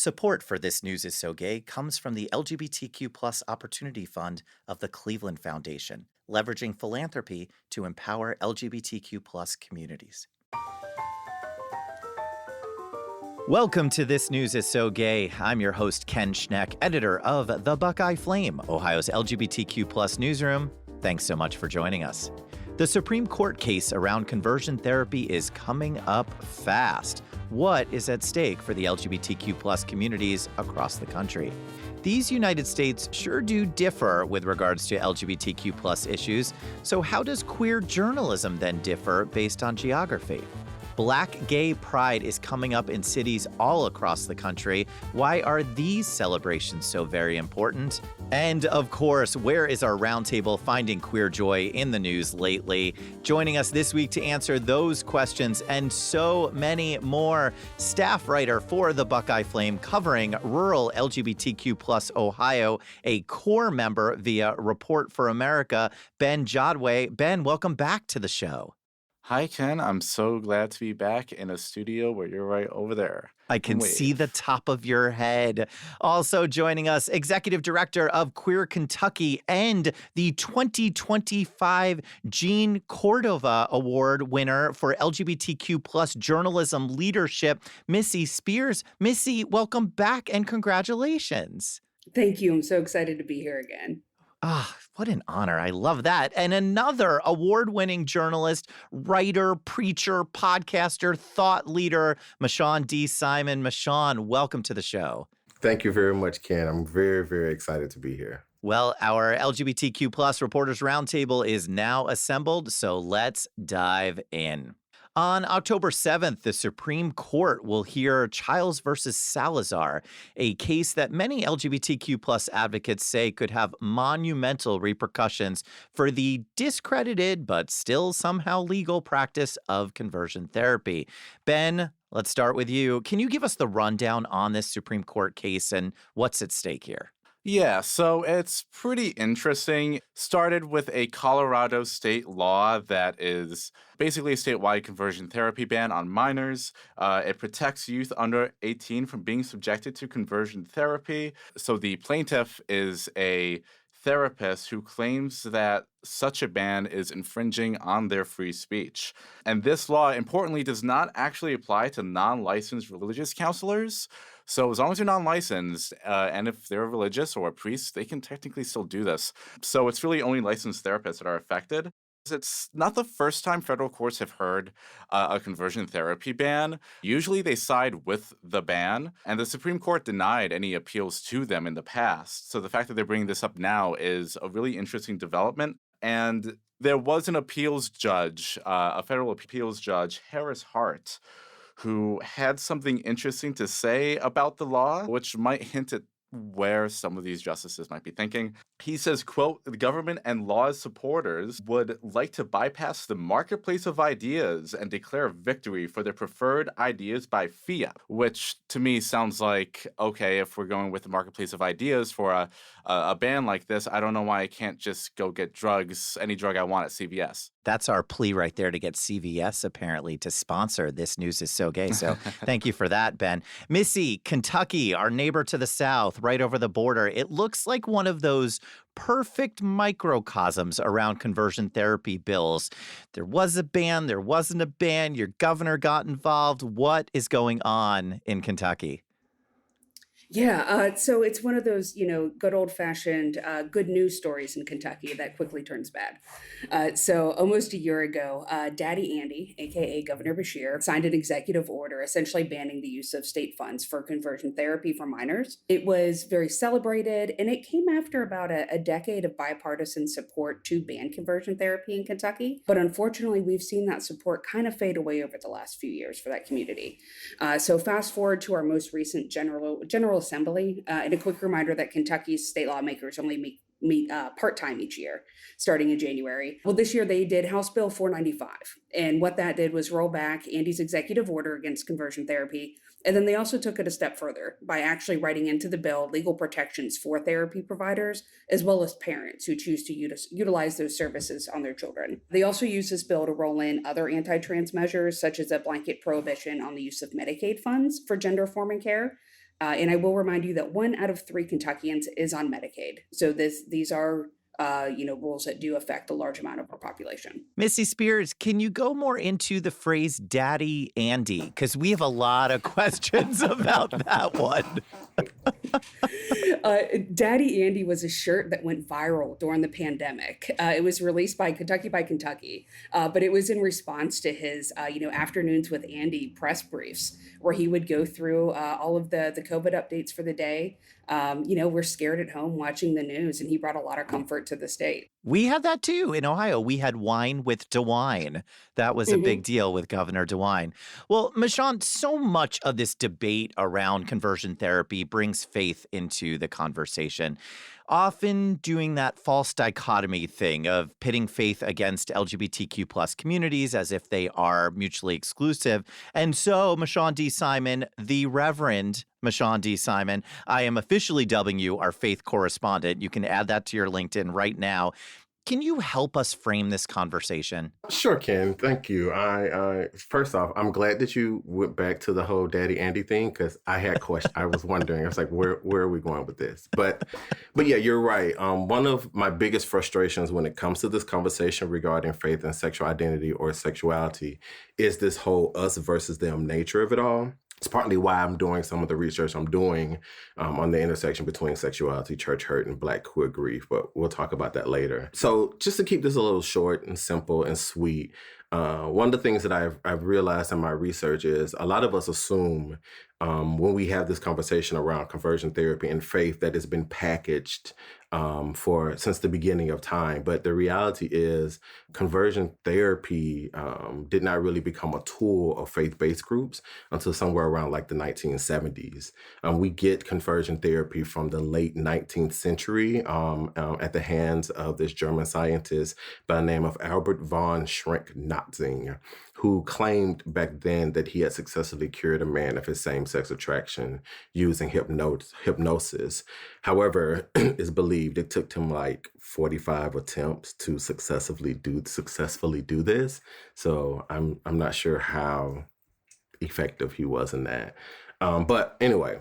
Support for This News is So Gay comes from the LGBTQ Opportunity Fund of the Cleveland Foundation, leveraging philanthropy to empower LGBTQ communities. Welcome to This News is So Gay. I'm your host, Ken Schneck, editor of the Buckeye Flame, Ohio's LGBTQ newsroom. Thanks so much for joining us. The Supreme Court case around conversion therapy is coming up fast. What is at stake for the LGBTQ communities across the country? These United States sure do differ with regards to LGBTQ issues. So how does queer journalism then differ based on geography? Black Gay Pride is coming up in cities all across the country. Why are these celebrations so very important? And of course, where is our roundtable finding queer joy in the news lately? Joining us this week to answer those questions and so many more, staff writer for the Buckeye Flame covering rural LGBTQ Ohio, a core member via Report for America, Ben Jodway. Ben, welcome back to the show. Hi, Ken. I'm so glad to be back in a studio where you're right over there. I can see the top of your head. Also joining us, Executive Director of Queer Kentucky and the 2025 Jean Cordova Award winner for LGBTQ journalism leadership, Missy Spears. Missy, welcome back and congratulations. Thank you. I'm so excited to be here again. Ah, what an honor. I love that. And another award-winning journalist, writer, preacher, podcaster, thought leader, Mashaun D. Mashaun, welcome to the show. Thank you very much, Ken. I'm very, very excited to be here. Well, our LGBTQ Reporters Roundtable is now assembled, so let's dive in. On October 7th, the Supreme Court will hear Childs versus Salazar, a case that many LGBTQ advocates say could have monumental repercussions for the discredited but still somehow legal practice of conversion therapy. Ben, let's start with you. Can you give us the rundown on this Supreme Court case and what's at stake here? Yeah, so it's pretty interesting. Started with a Colorado state law that is basically a statewide conversion therapy ban on minors. It protects youth under 18 from being subjected to conversion therapy. So the plaintiff is a therapist who claims that such a ban is infringing on their free speech. And this law, importantly, does not actually apply to non-licensed religious counselors. So as long as you're non-licensed, and if they're religious or a priest, they can technically still do this. So it's really only licensed therapists that are affected. It's not the first time federal courts have heard a conversion therapy ban. Usually they side with the ban, and the Supreme Court denied any appeals to them in the past. So the fact that they're bringing this up now is a really interesting development. And there was an appeals judge, a federal appeals judge, Harris Hart, who had something interesting to say about the law, which might hint at where some of these justices might be thinking. He says, quote, "The government and law's supporters would like to bypass the marketplace of ideas and declare victory for their preferred ideas by fiat," which to me sounds like, okay, if we're going with the marketplace of ideas for a ban like this, I don't know why I can't just go get drugs, any drug I want at CVS. That's our plea right there to get CVS, apparently, to sponsor This News is So Gay. So thank you for that, Ben. Missy, Kentucky, our neighbor to the south, right over the border. It looks like one of those perfect microcosms around conversion therapy bills. There was a ban, there wasn't a ban, your governor got involved. What is going on in Kentucky? Yeah, so it's one of those, good old-fashioned good news stories in Kentucky that quickly turns bad. So almost a year ago, Daddy Andy, aka Governor Beshear, signed an executive order essentially banning the use of state funds for conversion therapy for minors. It was very celebrated, and it came after about a decade of bipartisan support to ban conversion therapy in Kentucky. But unfortunately, we've seen that support kind of fade away over the last few years for that community. So fast forward to our most recent General Assembly, and a quick reminder that Kentucky's state lawmakers only meet part-time each year, starting in January. Well, this year they did House Bill 495. And what that did was roll back Andy's executive order against conversion therapy. And then they also took it a step further by actually writing into the bill legal protections for therapy providers, as well as parents who choose to utilize those services on their children. They also use this bill to roll in other anti-trans measures, such as a blanket prohibition on the use of Medicaid funds for gender-affirming care. And I will remind you that 1 out of 3 Kentuckians is on Medicaid. So these are rules that do affect a large amount of our population. Missy Spears, can you go more into the phrase Daddy Andy? Because we have a lot of questions about that one. Daddy Andy was a shirt that went viral during the pandemic. It was released by Kentucky, but it was in response to his, afternoons with Andy press briefs, where he would go through all of the COVID updates for the day. We're scared at home watching the news, and he brought a lot of comfort to the state. We had that too in Ohio. We had Wine with DeWine. That was a Mhm. big deal with Governor DeWine. Well, Mashaun, so much of this debate around conversion therapy brings faith into the conversation, often doing that false dichotomy thing of pitting faith against LGBTQ plus communities as if they are mutually exclusive. And so, Mashaun D. Simon, the Reverend Mashaun D. Simon, I am officially dubbing you our faith correspondent. You can add that to your LinkedIn right now. Can you help us frame this conversation? Sure, Ken. Thank you. I first off, I'm glad that you went back to the whole Daddy Andy thing because I had questions. I was wondering. I was like, where are we going with this? But yeah, you're right. One of my biggest frustrations when it comes to this conversation regarding faith and sexual identity or sexuality is this whole us versus them nature of it all. It's partly why I'm doing some of the research I'm doing on the intersection between sexuality, church hurt, and Black queer grief, but we'll talk about that later. So just to keep this a little short and simple and sweet, one of the things that I've realized in my research is a lot of us assume when we have this conversation around conversion therapy and faith that it's been packaged since the beginning of time. But the reality is conversion therapy did not really become a tool of faith-based groups until somewhere around like the 1970s. We get conversion therapy from the late 19th century at the hands of this German scientist by the name of Albert von Schneck, who claimed back then that he had successfully cured a man of his same-sex attraction using hypnosis. However, it's believed it took him like 45 attempts to successfully do this. So I'm not sure how effective he was in that. But anyway,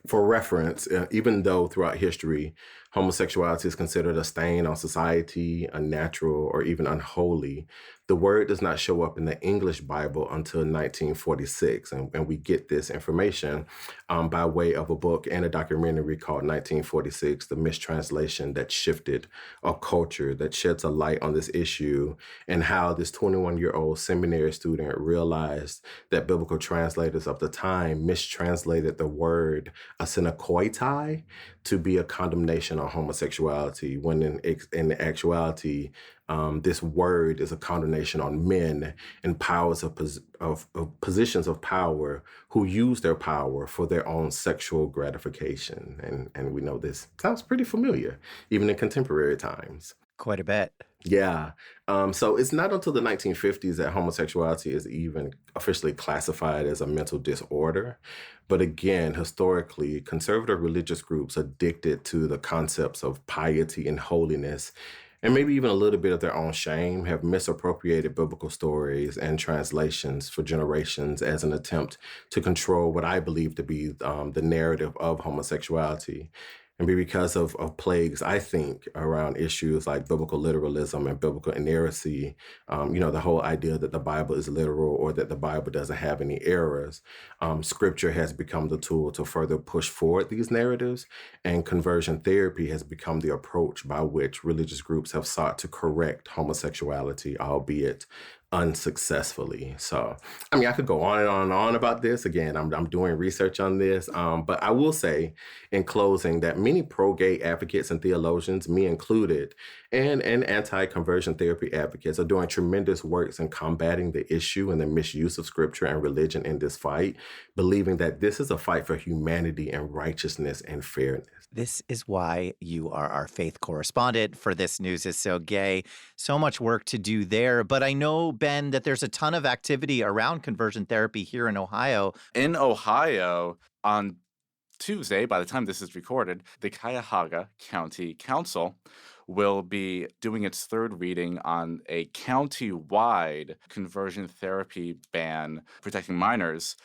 for reference, even though throughout history, homosexuality is considered a stain on society, unnatural, or even unholy, the word does not show up in the English Bible until 1946. And we get this information by way of a book and a documentary called 1946, The Mistranslation That Shifted a Culture, that sheds a light on this issue and how this 21-year-old seminary student realized that biblical translators of the time mistranslated the word asenakoitai to be a condemnation on homosexuality, when in actuality, this word is a condemnation on men in powers of positions of power who use their power for their own sexual gratification. And we know this sounds pretty familiar, even in contemporary times. Quite a bit. Yeah. So it's not until the 1950s that homosexuality is even officially classified as a mental disorder. But again, historically, conservative religious groups addicted to the concepts of piety and holiness, and maybe even a little bit of their own shame, have misappropriated biblical stories and translations for generations as an attempt to control what I believe to be the narrative of homosexuality. And because of plagues, I think, around issues like biblical literalism and biblical inerrancy, the whole idea that the Bible is literal or that the Bible doesn't have any errors, scripture has become the tool to further push forward these narratives, and conversion therapy has become the approach by which religious groups have sought to correct homosexuality, albeit unsuccessfully. So, I mean, I could go on and on and on about this. Again, I'm doing research on this, but I will say in closing that many pro-gay advocates and theologians, me included, and anti-conversion therapy advocates are doing tremendous works in combating the issue and the misuse of scripture and religion in this fight, believing that this is a fight for humanity and righteousness and fairness. This is why you are our faith correspondent for This News Is So Gay. So much work to do there. But I know, Ben, that there's a ton of activity around conversion therapy here in Ohio. In Ohio, on Tuesday, by the time this is recorded, the Cuyahoga County Council will be doing its third reading on a county-wide conversion therapy ban protecting minors.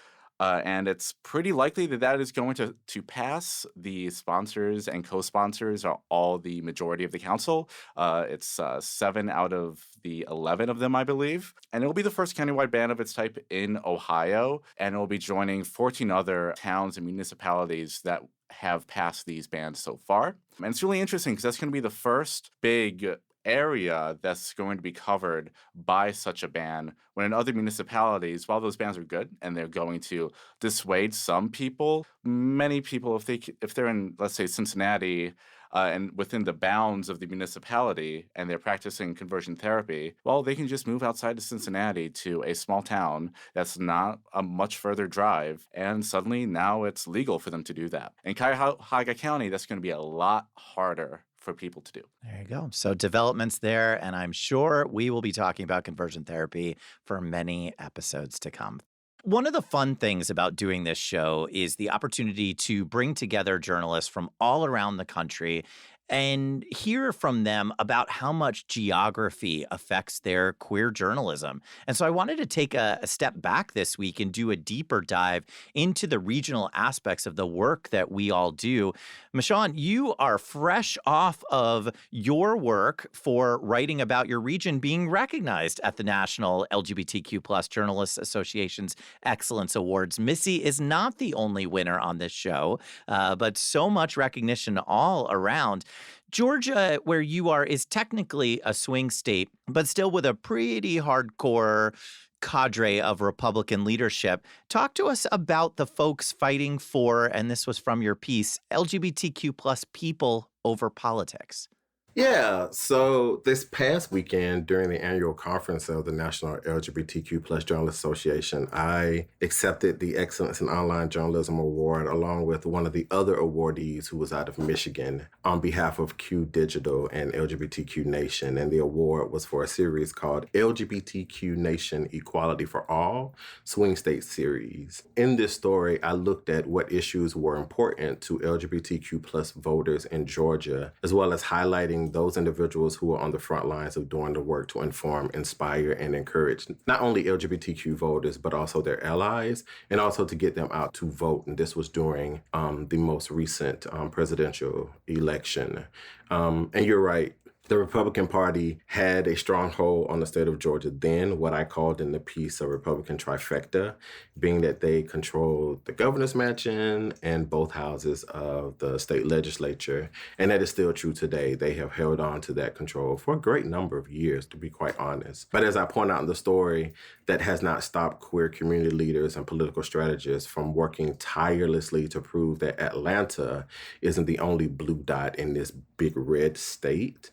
and it's pretty likely that that is going to pass. The sponsors and co-sponsors are all the majority of the council. It's 7 out of the 11 of them, I believe. And it will be the first countywide ban of its type in Ohio, and it will be joining 14 other towns and municipalities that have passed these bans so far. And it's really interesting because that's going to be the first big area that's going to be covered by such a ban, when in other municipalities, while those bans are good and they're going to dissuade some people, many people, if they're in, let's say, Cincinnati, and within the bounds of the municipality and they're practicing conversion therapy, well, they can just move outside of Cincinnati to a small town that's not a much further drive, and suddenly now it's legal for them to do that. In Cuyahoga County, that's going to be a lot harder for people to do. There you go. So developments there, and I'm sure we will be talking about conversion therapy for many episodes to come. One of the fun things about doing this show is the opportunity to bring together journalists from all around the country and hear from them about how much geography affects their queer journalism. And so I wanted to take a step back this week and do a deeper dive into the regional aspects of the work that we all do. Mashaun, you are fresh off of your work for writing about your region being recognized at the National LGBTQ Plus Journalists Association's Excellence Awards. Missy is not the only winner on this show, but so much recognition all around. Georgia, where you are, is technically a swing state, but still with a pretty hardcore cadre of Republican leadership. Talk to us about the folks fighting for, and this was from your piece, LGBTQ plus people over politics. Yeah, so this past weekend during the annual conference of the National LGBTQ Plus Journalists Association, I accepted the Excellence in Online Journalism Award along with one of the other awardees who was out of Michigan on behalf of Q Digital and LGBTQ Nation. And the award was for a series called LGBTQ Nation Equality for All, Swing State Series. In this story, I looked at what issues were important to LGBTQ plus voters in Georgia, as well as highlighting those individuals who are on the front lines of doing the work to inform, inspire, and encourage not only LGBTQ voters, but also their allies, and also to get them out to vote. And this was during the most recent presidential election. And you're right. The Republican Party had a stronghold on the state of Georgia then, what I called in the piece a Republican trifecta, being that they controlled the governor's mansion and both houses of the state legislature. And that is still true today. They have held on to that control for a great number of years, to be quite honest. But as I point out in the story, that has not stopped queer community leaders and political strategists from working tirelessly to prove that Atlanta isn't the only blue dot in this big red state.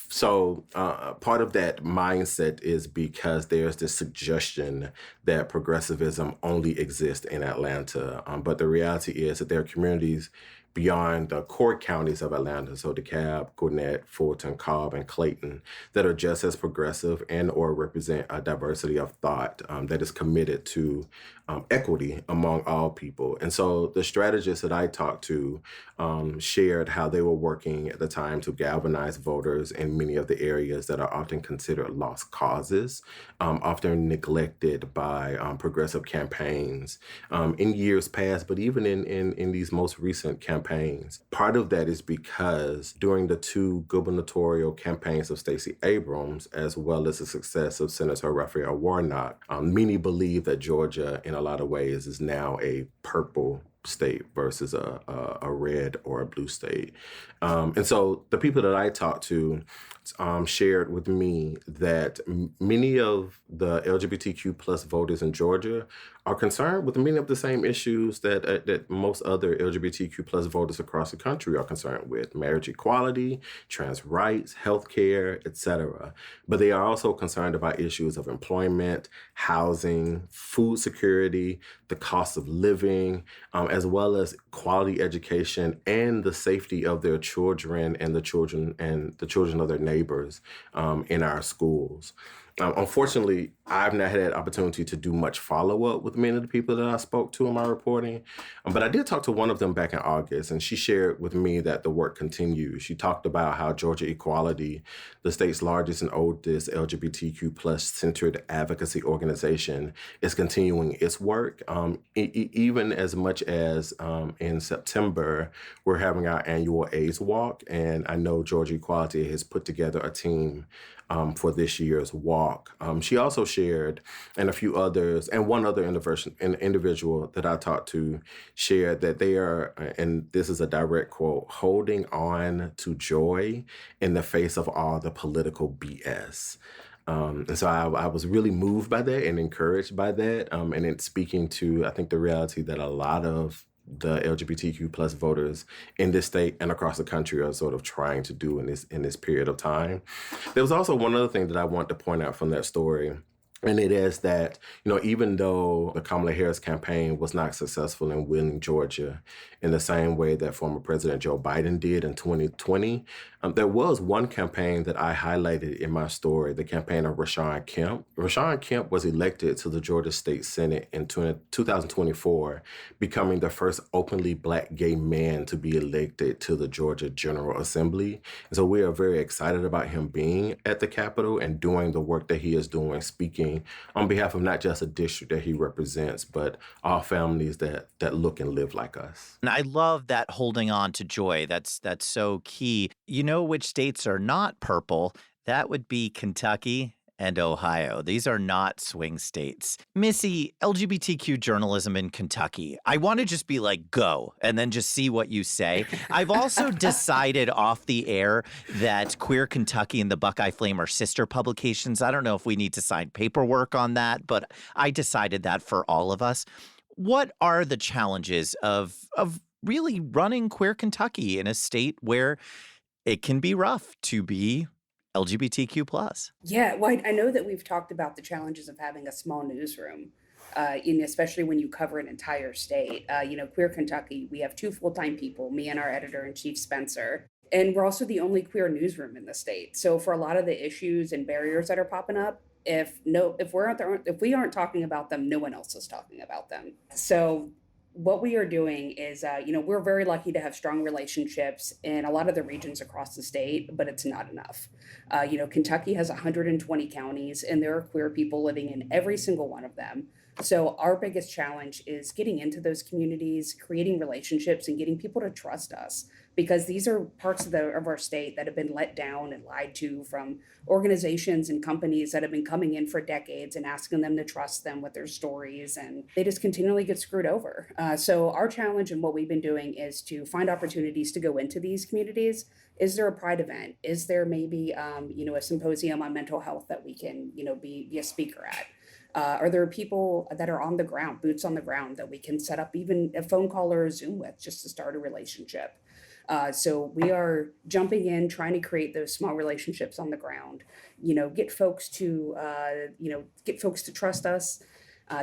So part of that mindset is because there's this suggestion that progressivism only exists in Atlanta. But the reality is that there are communities beyond the core counties of Atlanta, so DeKalb, Gwinnett, Fulton, Cobb, and Clayton, that are just as progressive and or represent a diversity of thought that is committed to equity among all people. And so the strategists that I talked to shared how they were working at the time to galvanize voters in many of the areas that are often considered lost causes, often neglected by progressive campaigns in years past, but even in these most recent campaigns. Part of that is because during the two gubernatorial campaigns of Stacey Abrams, as well as the success of Senator Raphael Warnock, many believe that Georgia, in a lot of ways, is now a purple state versus a red or a blue state. And so the people that I talked to shared with me that many of the LGBTQ plus voters in Georgia are concerned with many of the same issues that most other LGBTQ plus voters across the country are concerned with: marriage equality, trans rights, healthcare, etc. But they are also concerned about issues of employment, housing, food security, the cost of living, as well as quality education and the safety of their children and the children of their neighbors in our schools. Unfortunately, I've not had an opportunity to do much follow-up with many of the people that I spoke to in my reporting. But I did talk to one of them back in August, and she shared with me that the work continues. She talked about how Georgia Equality, the state's largest and oldest LGBTQ plus centered advocacy organization, is continuing its work. Even as much as in September, we're having our annual AIDS Walk, and I know Georgia Equality has put together a team for this year's walk. She also shared, and a few others, and one other individual that I talked to shared that they are, and this is a direct quote, holding on to joy in the face of all the political BS. And so I was really moved by that and encouraged by that. And it's speaking to, I think, the reality that a lot of the LGBTQ plus voters in this state and across the country are sort of trying to do in this period of time. There was also one other thing that I want to point out from that story. And it is that, even though the Kamala Harris campaign was not successful in winning Georgia in the same way that former President Joe Biden did in 2020, there was one campaign that I highlighted in my story, the campaign of Mashaun Kemp. Mashaun Kemp was elected to the Georgia State Senate in 2024, becoming the first openly Black gay man to be elected to the Georgia General Assembly. And so we are very excited about him being at the Capitol and doing the work that he is doing, speaking on behalf of not just a district that he represents, but all families that look and live like us. And I love that holding on to joy. That's so key. You know which states are not purple? That would be Kentucky and Ohio. These are not swing states. Missy, LGBTQ journalism in Kentucky. I want to just be like, go, and then just see what you say. I've also decided off the air that Queer Kentucky and the Buckeye Flame are sister publications. I don't know if we need to sign paperwork on that, but I decided that for all of us. What are the challenges of really running Queer Kentucky in a state where it can be rough to be LGBTQ plus? Yeah, well, I know that we've talked about the challenges of having a small newsroom, especially when you cover an entire state. Queer Kentucky, we have 2 full-time people, me and our editor-in-chief, Spencer. And we're also the only queer newsroom in the state. So for a lot of the issues and barriers that are popping up, if we aren't talking about them, no one else is talking about them. So what we are doing is, we're very lucky to have strong relationships in a lot of the regions across the state, but it's not enough. Kentucky has 120 counties, and there are queer people living in every single one of them. So our biggest challenge is getting into those communities, creating relationships, and getting people to trust us, because these are parts of our state that have been let down and lied to from organizations and companies that have been coming in for decades and asking them to trust them with their stories, and they just continually get screwed over. So our challenge and what we've been doing is to find opportunities to go into these communities. Is there a pride event? Is there maybe a symposium on mental health that we can be a speaker at? Are there people that are on the ground, boots on the ground, that we can set up even a phone call or a Zoom with just to start a relationship? So we are jumping in, trying to create those small relationships on the ground, get folks to trust us,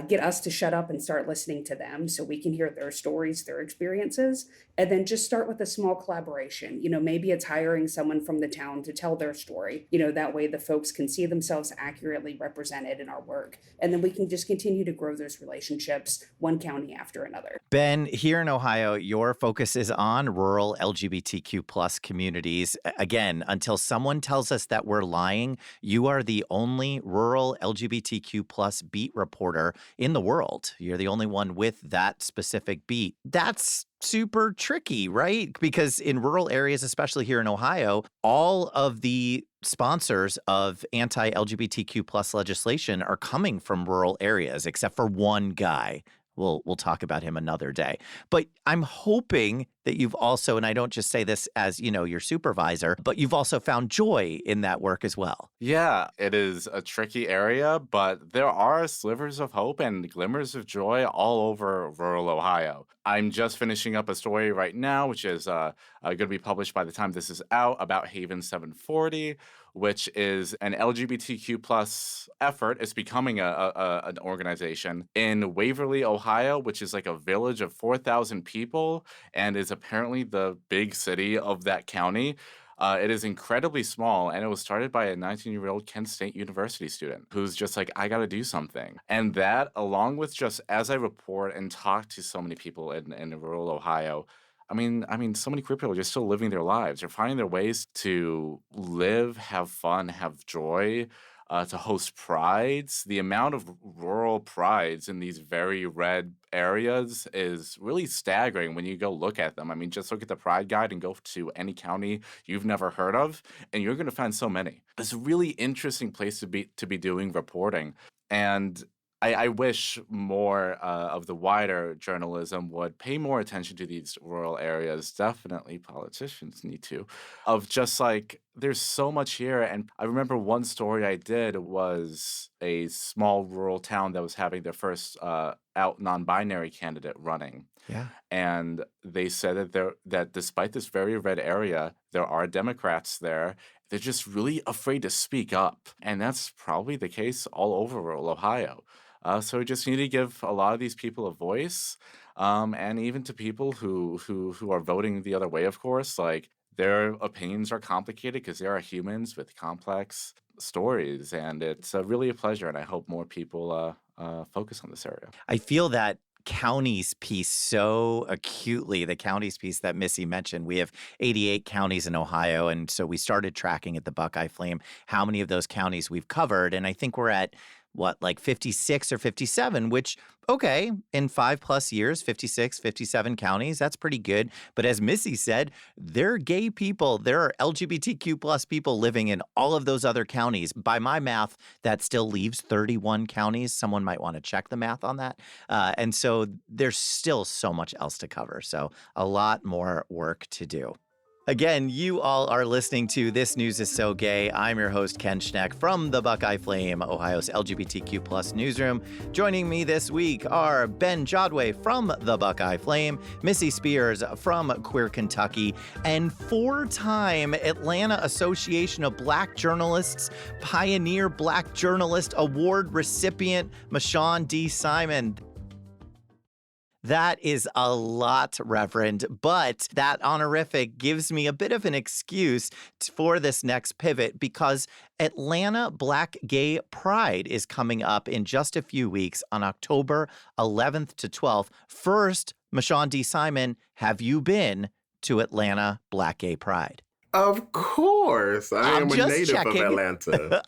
get us to shut up and start listening to them so we can hear their stories, their experiences, and then just start with a small collaboration. Maybe it's hiring someone from the town to tell their story. That way the folks can see themselves accurately represented in our work. And then we can just continue to grow those relationships one county after another. Ben, here in Ohio, your focus is on rural LGBTQ plus communities. Again, until someone tells us that we're lying, you are the only rural LGBTQ plus beat reporter in the world. You're the only one with that specific beat. That's super tricky, right? Because in rural areas, especially here in Ohio, all of the sponsors of anti-LGBTQ plus legislation are coming from rural areas, except for one guy. We'll talk about him another day. But I'm hoping that you've also, and I don't just say this as, your supervisor, but you've also found joy in that work as well. Yeah, it is a tricky area, but there are slivers of hope and glimmers of joy all over rural Ohio. I'm just finishing up a story right now, which is going to be published by the time this is out, about Haven 740, which is an LGBTQ plus effort. It's becoming an organization in Waverly, Ohio, which is like a village of 4,000 people and is apparently the big city of that county. It is incredibly small, and it was started by a 19-year-old Kent State University student who's just like, I got to do something. And that, along with just as I report and talk to so many people in rural Ohio, so many queer people are just still living their lives. They're finding their ways to live, have fun, have joy, to host prides. The amount of rural prides in these very red areas is really staggering when you go look at them. I mean, just look at the pride guide and go to any county you've never heard of, and you're going to find so many. It's a really interesting place to be doing reporting. And I wish more of the wider journalism would pay more attention to these rural areas. Definitely politicians need to. Of just like, there's so much here. And I remember one story I did was a small rural town that was having their first out non-binary candidate running. Yeah. And they said that despite this very red area, there are Democrats there. They're just really afraid to speak up. And that's probably the case all over rural Ohio. So we just need to give a lot of these people a voice, and even to people who are voting the other way, of course, like their opinions are complicated because they are humans with complex stories, and it's really a pleasure. And I hope more people focus on this area. I feel that counties piece so acutely, the counties piece that Missy mentioned. We have 88 counties in Ohio, and so we started tracking at the Buckeye Flame how many of those counties we've covered, and I think we're at like 56 or 57, which, okay, in 5+ years, 56, 57 counties, that's pretty good. But as Missy said, there are gay people, there are LGBTQ plus people living in all of those other counties. By my math, that still leaves 31 counties. Someone might want to check the math on that. And so there's still so much else to cover. So a lot more work to do. Again, you all are listening to This News is So Gay. I'm your host, Ken Schneck, from the Buckeye Flame, Ohio's LGBTQ plus newsroom. Joining me this week are Ben Jodway from the Buckeye Flame, Missy Spears from Queer Kentucky, and 4-time Atlanta Association of Black Journalists Pioneer Black Journalist Award recipient, Mashaun D. Simon. That is a lot, Reverend, but that honorific gives me a bit of an excuse for this next pivot because Atlanta Black Gay Pride is coming up in just a few weeks on October 11th to 12th. First, Mashaun D. Simon, have you been to Atlanta Black Gay Pride? Of course. I am a native of Atlanta.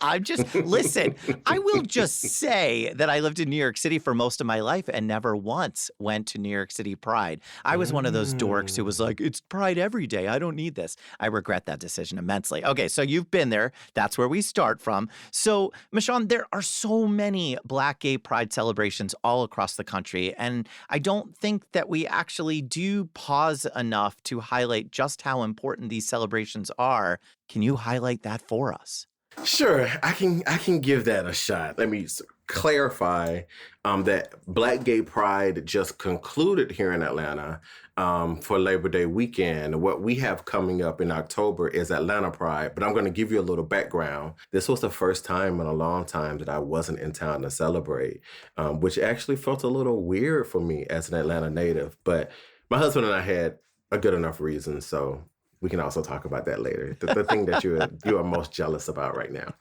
Listen, I will just say that I lived in New York City for most of my life and never once went to New York City Pride. I was one of those dorks who was like, it's Pride every day. I don't need this. I regret that decision immensely. Okay, so you've been there. That's where we start from. So, Mashaun, there are so many Black Gay Pride celebrations all across the country, and I don't think that we actually do pause enough to highlight just how important these celebrations are. Can you highlight that for us? Sure, I can give that a shot. Let me clarify that Black Gay Pride just concluded here in Atlanta for Labor Day weekend. What we have coming up in October is Atlanta Pride, but I'm going to give you a little background. This was the first time in a long time that I wasn't in town to celebrate, which actually felt a little weird for me as an Atlanta native, but my husband and I had a good enough reason, so we can also talk about that later. The thing that you are most jealous about right now.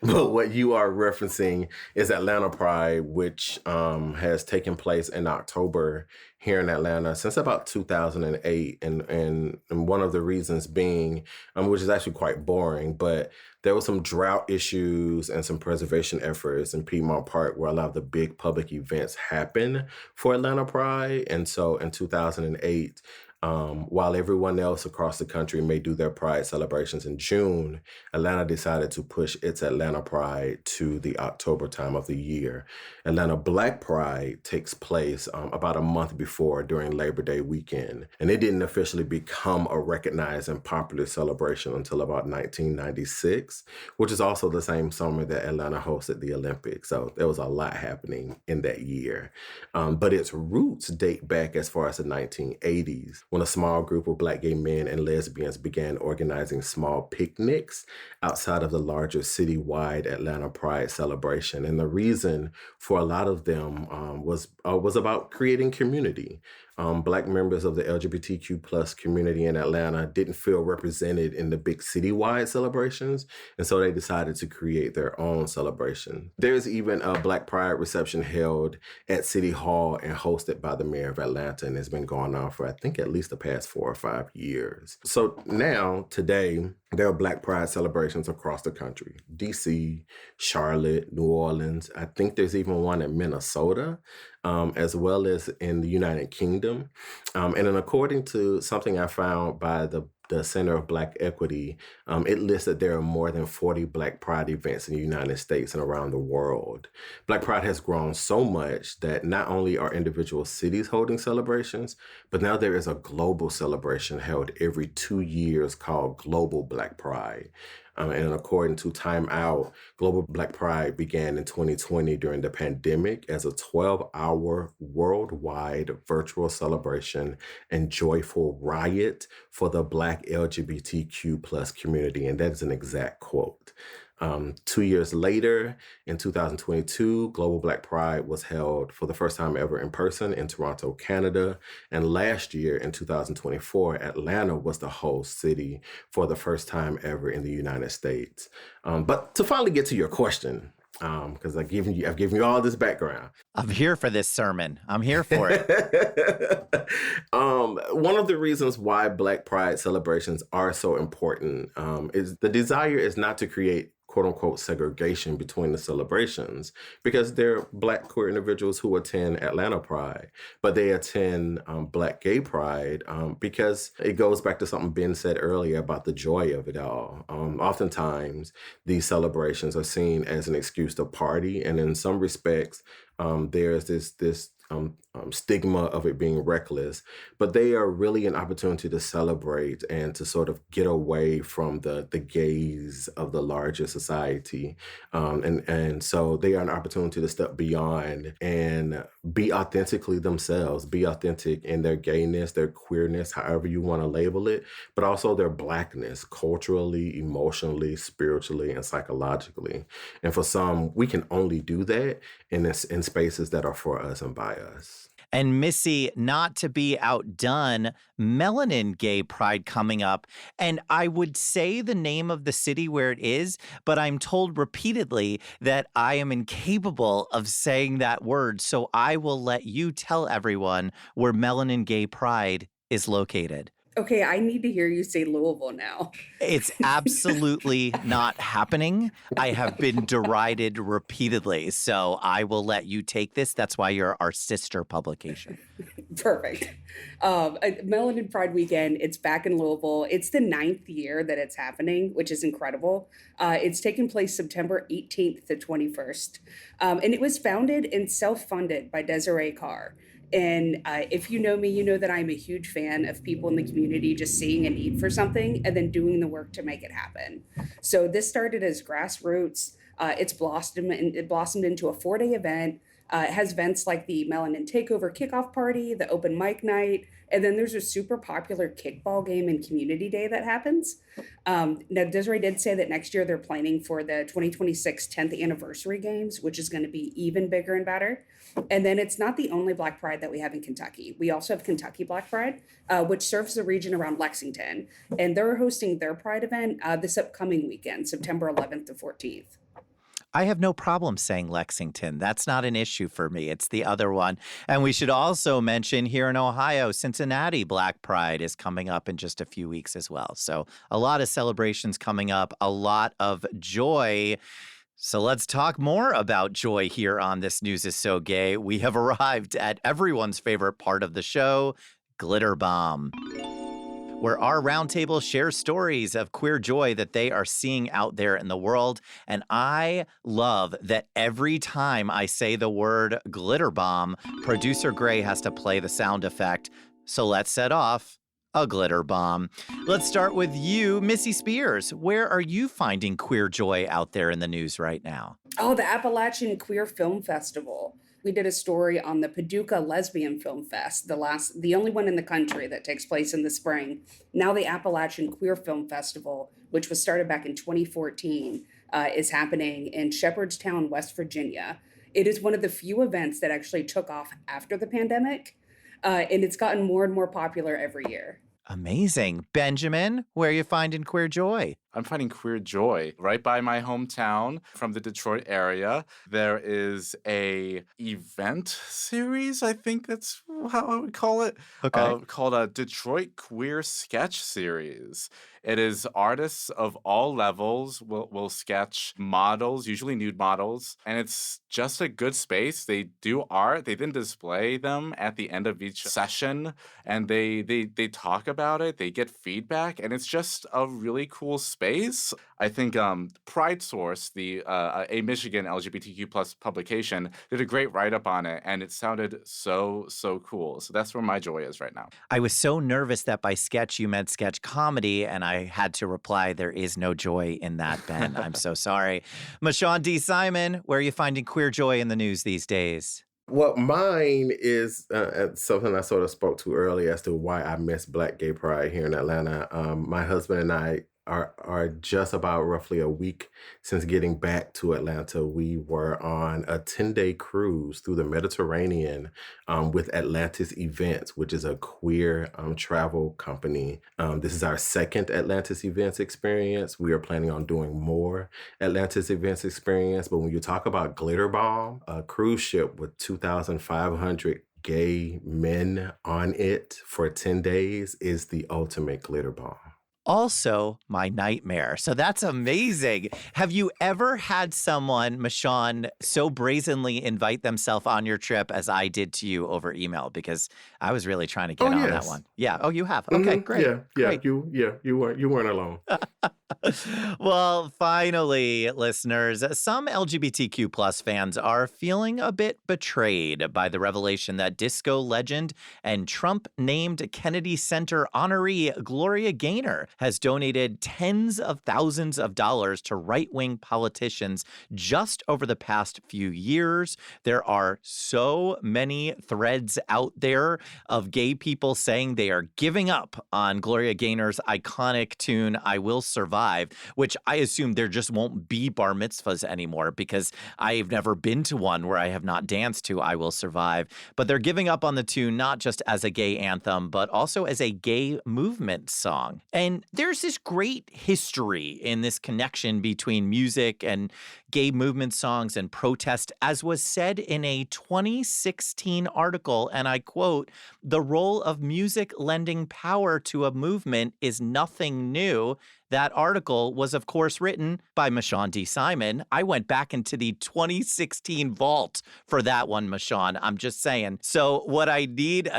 But what you are referencing is Atlanta Pride, which has taken place in October here in Atlanta since about 2008. And one of the reasons being, which is actually quite boring, but there were some drought issues and some preservation efforts in Piedmont Park where a lot of the big public events happen for Atlanta Pride. And so in 2008, while everyone else across the country may do their Pride celebrations in June, Atlanta decided to push its Atlanta Pride to the October time of the year. Atlanta Black Pride takes place about a month before during Labor Day weekend, and it didn't officially become a recognized and popular celebration until about 1996, which is also the same summer that Atlanta hosted the Olympics. So there was a lot happening in that year. But its roots date back as far as the 1980s. When a small group of Black gay men and lesbians began organizing small picnics outside of the larger citywide Atlanta Pride celebration. And the reason for a lot of them was about creating community. Black members of the LGBTQ plus community in Atlanta didn't feel represented in the big citywide celebrations, and so they decided to create their own celebration. There's even a Black Pride reception held at City Hall and hosted by the mayor of Atlanta, and it's been going on for, I think, at least the past 4 or 5 years. So now, today, there are Black Pride celebrations across the country. DC, Charlotte, New Orleans. I think there's even one in Minnesota, as well as in the United Kingdom. And then according to something I found by the Center of Black Equity, it lists that there are more than 40 Black Pride events in the United States and around the world. Black Pride has grown so much that not only are individual cities holding celebrations, but now there is a global celebration held every 2 years called Global Black Pride. And according to Time Out, Global Black Pride began in 2020 during the pandemic as a 12-hour worldwide virtual celebration and joyful riot for the Black LGBTQ plus community. And that is an exact quote. 2 years later, in 2022, Global Black Pride was held for the first time ever in person in Toronto, Canada. And last year, in 2024, Atlanta was the host city for the first time ever in the United States. But to finally get to your question, because I've given you all this background. I'm here for this sermon. I'm here for it. One of the reasons why Black Pride celebrations are so important is the desire is not to create quote unquote segregation between the celebrations, because there are Black queer individuals who attend Atlanta Pride, but they attend Black Gay Pride because it goes back to something Ben said earlier about the joy of it all. Oftentimes, these celebrations are seen as an excuse to party, and in some respects, there's this stigma of it being reckless, but they are really an opportunity to celebrate and to sort of get away from the gaze of the larger society. And so they are an opportunity to step beyond and be authentically themselves, be authentic in their gayness, their queerness, however you want to label it, but also their Blackness, culturally, emotionally, spiritually, and psychologically. And for some, we can only do that in spaces that are for us and by us. And Missy, not to be outdone, Melanin Gay Pride coming up. And I would say the name of the city where it is, but I'm told repeatedly that I am incapable of saying that word. So I will let you tell everyone where Melanin Gay Pride is located. Okay, I need to hear you say Louisville now. It's absolutely not happening. I have been derided repeatedly, so I will let you take this. That's why you're our sister publication. Perfect. Melanin Pride Weekend, it's back in Louisville. It's the 9th year that it's happening, which is incredible. It's taking place September 18th to 21st. And it was founded and self-funded by Desiree Carr. And if you know me, you know that I'm a huge fan of people in the community just seeing a need for something and then doing the work to make it happen. So this started as grassroots. It blossomed into a 4-day event. It has events like the Melanin Takeover Kickoff Party, the open mic night, and then there's a super popular kickball game and community day that happens. Now, Desiree did say that next year they're planning for the 2026 10th anniversary games, which is going to be even bigger and better. And then it's not the only Black Pride that we have in Kentucky. We also have Kentucky Black Pride, which serves the region around Lexington. And they're hosting their Pride event this upcoming weekend, September 11th to 14th. I have no problem saying Lexington. That's not an issue for me. It's the other one. And we should also mention here in Ohio, Cincinnati Black Pride is coming up in just a few weeks as well. So a lot of celebrations coming up, a lot of joy. So let's talk more about joy here on This News is So Gay. We have arrived at everyone's favorite part of the show, Glitter Bomb, where our roundtable shares stories of queer joy that they are seeing out there in the world. And I love that every time I say the word glitter bomb, producer Gray has to play the sound effect. So let's set off a glitter bomb. Let's start with you, Missy Spears. Where are you finding queer joy out there in the news right now? Oh, the Appalachian Queer Film Festival. We did a story on the Paducah Lesbian Film Fest, the only one in the country that takes place in the spring. Now the Appalachian Queer Film Festival, which was started back in 2014, is happening in Shepherdstown, West Virginia. It is one of the few events that actually took off after the pandemic. and it's gotten more and more popular every year. Amazing. Benjamin, where are you finding queer joy? I'm finding queer joy right by my hometown from the Detroit area. There is a event series, I think that's how I would call it, Okay. called a Detroit Queer Sketch Series. It is artists of all levels will sketch models, usually nude models, and it's just a good space. They do art. They then display them at the end of each session, and they talk about it. They get feedback, and it's just a really cool space. I think Pride Source, a Michigan LGBTQ plus publication, did a great write up on it, and it sounded so cool. So that's where my joy is right now. I was so nervous that by sketch you meant sketch comedy, and I had to reply, there is no joy in that, Ben. I'm so sorry. Mashaun D. Simon, where are you finding queer joy in the news these days? Well, mine is something I sort of spoke to earlier as to why I miss Black Gay Pride here in Atlanta. My husband and I are just about roughly a week since getting back to Atlanta. We were on a 10-day cruise through the Mediterranean with Atlantis Events, which is a queer travel company. This is our second Atlantis Events experience. We are planning on doing more Atlantis Events experience. But when you talk about Glitter Bomb, a cruise ship with 2,500 gay men on it for 10 days is the ultimate glitter bomb. Also my nightmare. So that's amazing. Have you ever had someone, Mashaun, so brazenly invite themselves on your trip as I did to you over email? Because I was really trying to get on that one. Yeah. Oh, you have. Okay, great. Yeah. Great. You weren't alone. Well, finally, listeners, some LGBTQ plus fans are feeling a bit betrayed by the revelation that disco legend and Trump-named Kennedy Center honoree Gloria Gaynor has donated tens of thousands of dollars to right-wing politicians just over the past few years. There are so many threads out there of gay people saying they are giving up on Gloria Gaynor's iconic tune, I Will Survive, which I assume there just won't be bar mitzvahs anymore because I've never been to one where I have not danced to I Will Survive. But they're giving up on the tune not just as a gay anthem, but also as a gay movement song. And there's this great history in this connection between music and gay movement songs and protest, as was said in a 2016 article, and I quote, "The role of music lending power to a movement is nothing new." That article was, of course, written by Mashaun D. Simon. I went back into the 2016 vault for that one, Mashaun. I'm just saying. So what I need,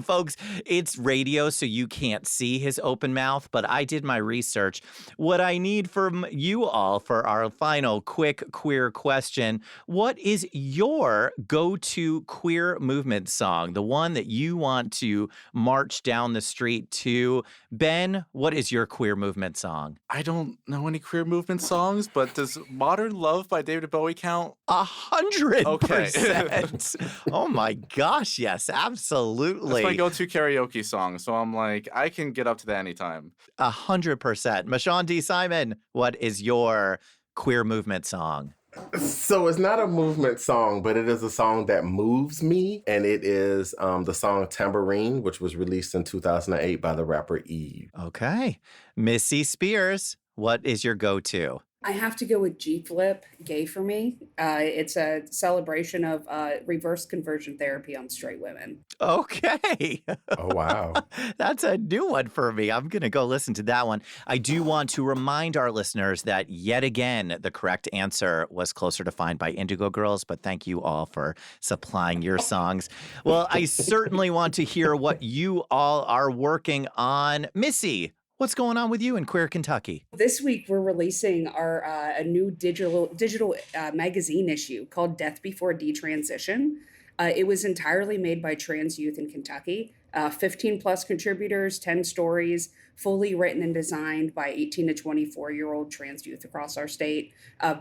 folks, it's radio, so you can't see his open mouth, but I did my research. What I need from you all for our final quick queer question, what is your go-to queer movement song, the one that you want to march down the street to? Ben, what is your queer movement song? I don't know any queer movement songs, but does Modern Love by David Bowie count? 100%. Oh my gosh, yes, absolutely. That's my go-to karaoke song, so I'm like, I can get up to that anytime. 100%. Mashaun D. Simon, what is your queer movement song? So it's not a movement song, but it is a song that moves me. And it is the song Tambourine, which was released in 2008 by the rapper Eve. Okay. Missy Spears, what is your go-to? I have to go with G Flip, Gay for Me. It's a celebration of reverse conversion therapy on straight women. Okay. Oh, wow. That's a new one for me. I'm going to go listen to that one. I do want to remind our listeners that yet again, the correct answer was Closer to Find by Indigo Girls, but thank you all for supplying your songs. Well, I certainly want to hear what you all are working on. Missy, what's going on with you in Queer Kentucky? This week, we're releasing our a new digital magazine issue called Death Before Detransition. It was entirely made by trans youth in Kentucky. 15 plus contributors, 10 stories, fully written and designed by 18 to 24-year-old trans youth across our state.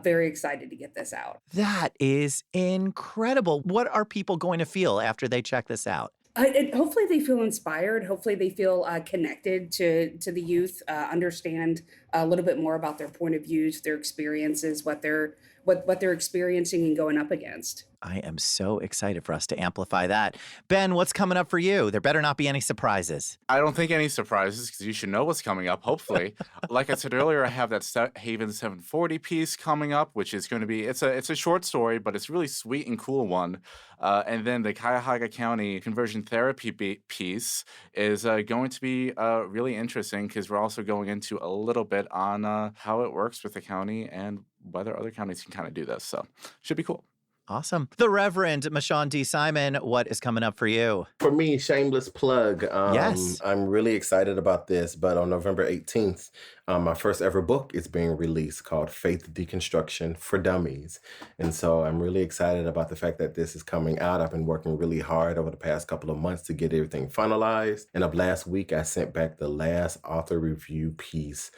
Very excited to get this out. That is incredible. What are people going to feel after they check this out? Hopefully they feel inspired. Hopefully they feel connected to the youth, understand a little bit more about their point of views, their experiences, what they're what they're experiencing and going up against. I am so excited for us to amplify that. Ben, what's coming up for you? There better not be any surprises. I don't think any surprises because you should know what's coming up, hopefully. Like I said earlier, I have that Haven 740 piece coming up, which is going to be, it's a short story, but it's a really sweet and cool one. And then the Cuyahoga County conversion therapy piece is going to be really interesting because we're also going into a little bit on how it works with the county and whether other counties can kind of do this. So should be cool. Awesome. The Reverend Mashaun D. Simon, what is coming up for you? For me, shameless plug. Yes. I'm really excited about this, but on November 18th, my first ever book is being released called Faith Deconstruction for Dummies. And so I'm really excited about the fact that this is coming out. I've been working really hard over the past couple of months to get everything finalized. And of last week, I sent back the last author review piece.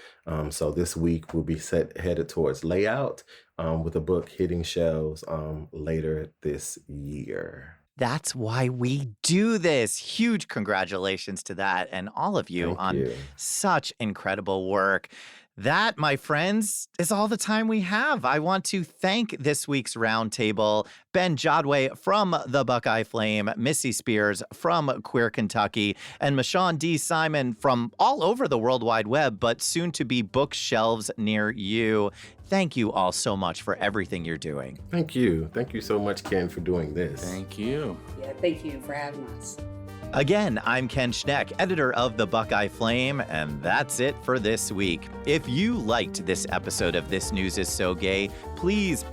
So this week we'll be headed towards layout with the book hitting shelves later this year. That's why we do this. Huge congratulations to that and all of you on such incredible work. That, my friends, is all the time we have. I want to thank this week's roundtable, Ben Jodway from the Buckeye Flame, Missy Spears from Queer Kentucky, and Mashaun D. Simon from all over the World Wide Web, but soon to be bookshelves near you. Thank you all so much for everything you're doing. Thank you. Thank you so much, Ken, for doing this. Thank you. Yeah, thank you for having us. Again, I'm Ken Schneck, editor of the Buckeye Flame, and that's it for this week. If you liked this episode of This News is So Gay, please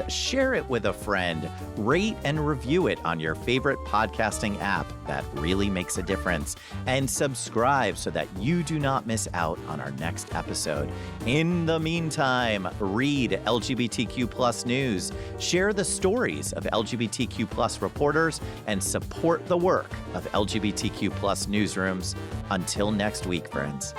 share it with a friend. Rate and review it on your favorite podcasting app. That really makes a difference. And subscribe so that you do not miss out on our next episode. In the meantime, read LGBTQ+ news, share the stories of LGBTQ+ reporters, and support the work of LGBTQ+ newsrooms. Until next week, friends.